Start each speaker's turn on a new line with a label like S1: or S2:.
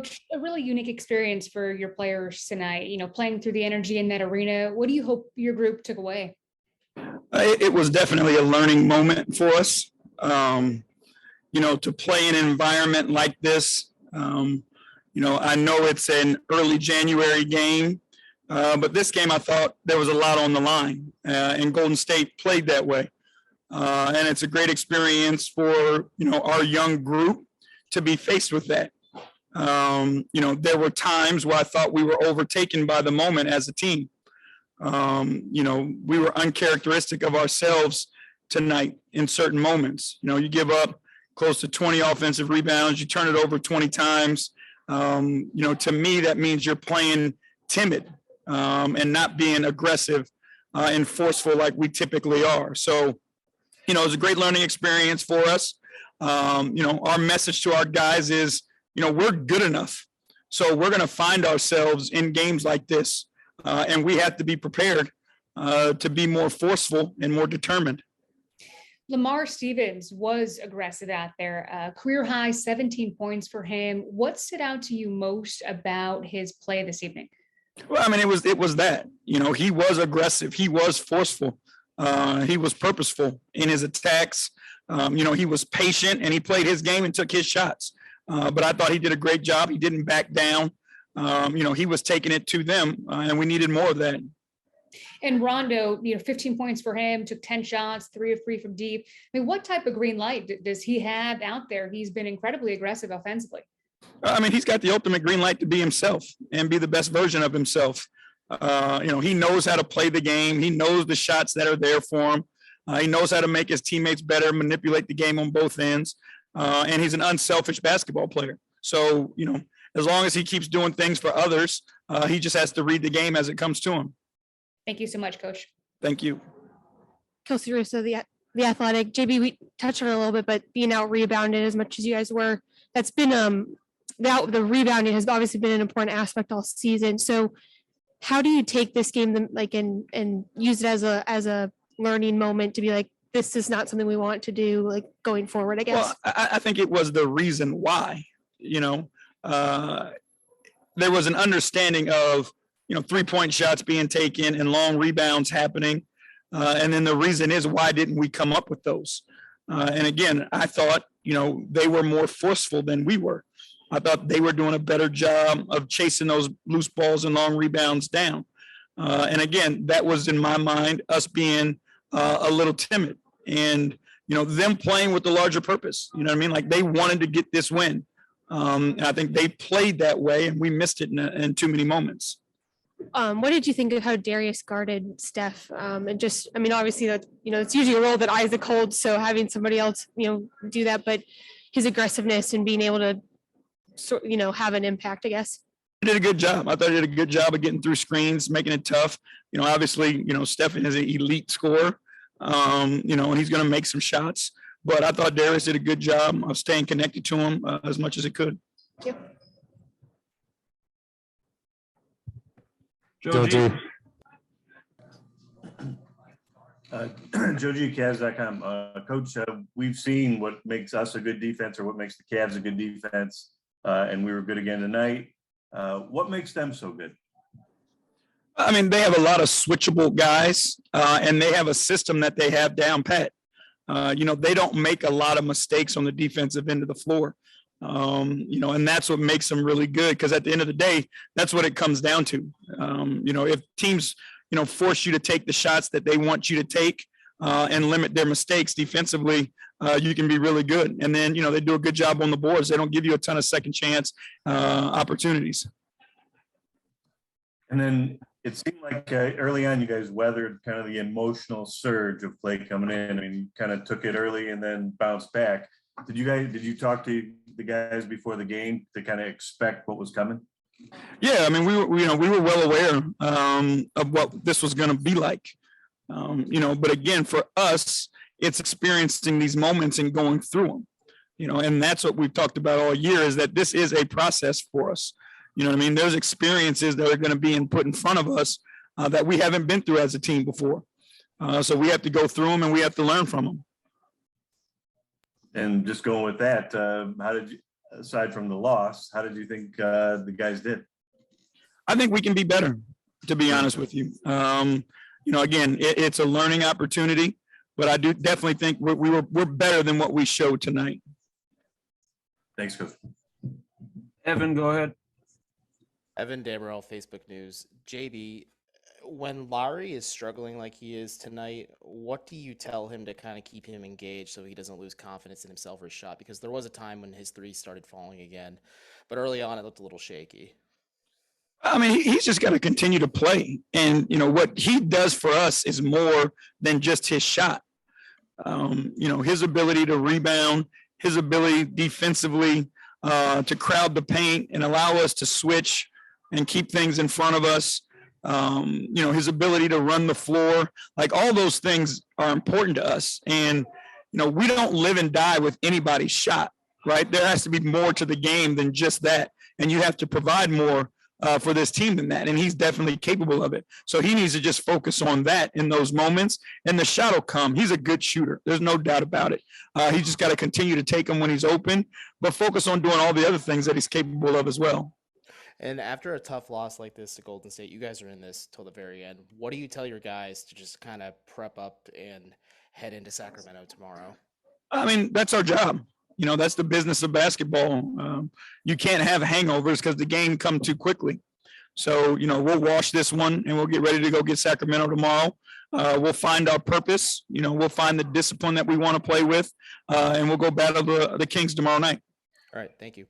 S1: Coach, a really unique experience for your players tonight, playing through the energy in that arena. What do you hope your group took away?
S2: It was definitely a learning moment for us, to play in an environment like this. I know it's an early January game, but this game I thought there was a lot on the line, and Golden State played that way. And it's a great experience for, our young group to be faced with that. There were times where I thought we were overtaken by the moment as a team. We were uncharacteristic of ourselves tonight in certain moments. You give up close to 20 offensive rebounds, you turn it over 20 times. To me, that means you're playing timid and not being aggressive and forceful like we typically are. So, it was a great learning experience for us. Our message to our guys is, we're good enough. So we're going to find ourselves in games like this. And we have to be prepared to be more forceful and more determined.
S1: Lamar Stevens was aggressive out there, career high 17 points for him. What stood out to you most about his play this evening?
S2: Well, it was that, he was aggressive. He was forceful. He was purposeful in his attacks. He was patient and he played his game and took his shots. But I thought he did a great job. He didn't back down. He was taking it to them and we needed more of that.
S1: And Rondo, 15 points for him, took 10 shots, 3 of 3 from deep. What type of green light does he have out there? He's been incredibly aggressive offensively.
S2: He's got the ultimate green light to be himself and be the best version of himself. He knows how to play the game. He knows the shots that are there for him. He knows how to make his teammates better, manipulate the game on both ends. And he's an unselfish basketball player. So, as long as he keeps doing things for others, he just has to read the game as it comes to him.
S1: Thank you so much, Coach.
S2: Thank you.
S3: Kelsey Russo, the Athletic. JB, we touched on it a little bit, but being out rebounded as much as you guys were, that's been the rebounding has obviously been an important aspect all season. So how do you take this game and use it as a learning moment to be like, this is not something we want to do going forward, I guess?
S2: Well, I think it was the reason why, there was an understanding of, 3-point shots being taken and long rebounds happening. And then the reason is, why didn't we come up with those? And again, I thought, they were more forceful than we were. I thought they were doing a better job of chasing those loose balls and long rebounds down. And again, that was in my mind, us being a little timid and, them playing with the larger purpose. Like they wanted to get this win. And I think they played that way and we missed it in too many moments.
S3: What did you think of how Darius guarded Steph? And just, obviously that, it's usually a role that Isaac holds. So having somebody else, do that, but his aggressiveness and being able to, have an impact, I guess.
S2: He did a good job. I thought he did a good job of getting through screens, making it tough. Obviously, Stephen is an elite scorer, and he's going to make some shots. But I thought Darius did a good job of staying connected to him as much as he could.
S3: Thank you.
S4: Joe G. Joe G, Cavs.com. Coach, we've seen what makes us a good defense or what makes the Cavs a good defense, and we were good again tonight. What makes them so good?
S2: They have a lot of switchable guys, and they have a system that they have down pat. They don't make a lot of mistakes on the defensive end of the floor. And that's what makes them really good, because at the end of the day, that's what it comes down to. If teams, force you to take the shots that they want you to take and limit their mistakes defensively, you can be really good. And then, they do a good job on the boards. They don't give you a ton of second chance opportunities.
S4: And then it seemed like early on, you guys weathered kind of the emotional surge of Klay coming in. You kind of took it early and then bounced back. Did you talk to the guys before the game to kind of expect what was coming?
S2: Yeah, we were well aware of what this was going to be like. But again, for us, it's experiencing these moments and going through them. And that's what we've talked about all year, is that this is a process for us. There's experiences that are going to be put in front of us that we haven't been through as a team before. So we have to go through them and we have to learn from them.
S4: And just going with that, aside from the loss, how did you think the guys did?
S2: I think we can be better, to be honest with you. Again, it's a learning opportunity, but I do definitely think we're better than what we showed tonight.
S4: Thanks, Coach.
S5: Evan, go ahead.
S6: Evan Damerel, Facebook News. JB, when Larry is struggling like he is tonight, what do you tell him to kind of keep him engaged so he doesn't lose confidence in himself or his shot? Because there was a time when his threes started falling again, but early on it looked a little shaky.
S2: I mean, he's just got to continue to play. And, what he does for us is more than just his shot. His ability to rebound, his ability defensively to crowd the paint and allow us to switch and keep things in front of us. His ability to run the floor, like all those things are important to us. And, we don't live and die with anybody's shot, right? There has to be more to the game than just that. And you have to provide more for this team than that. And he's definitely capable of it. So he needs to just focus on that in those moments and the shot will come. He's a good shooter. There's no doubt about it. He just got to continue to take them when he's open, but focus on doing all the other things that he's capable of as well.
S6: And after a tough loss like this to Golden State, you guys are in this till the very end. What do you tell your guys to just kind of prep up and head into Sacramento tomorrow?
S2: I mean, that's our job. That's the business of basketball. You can't have hangovers because the game come too quickly. So, we'll wash this one and we'll get ready to go get Sacramento tomorrow. We'll find our purpose. We'll find the discipline that we want to play with, and we'll go battle the Kings tomorrow night.
S6: All right. Thank you.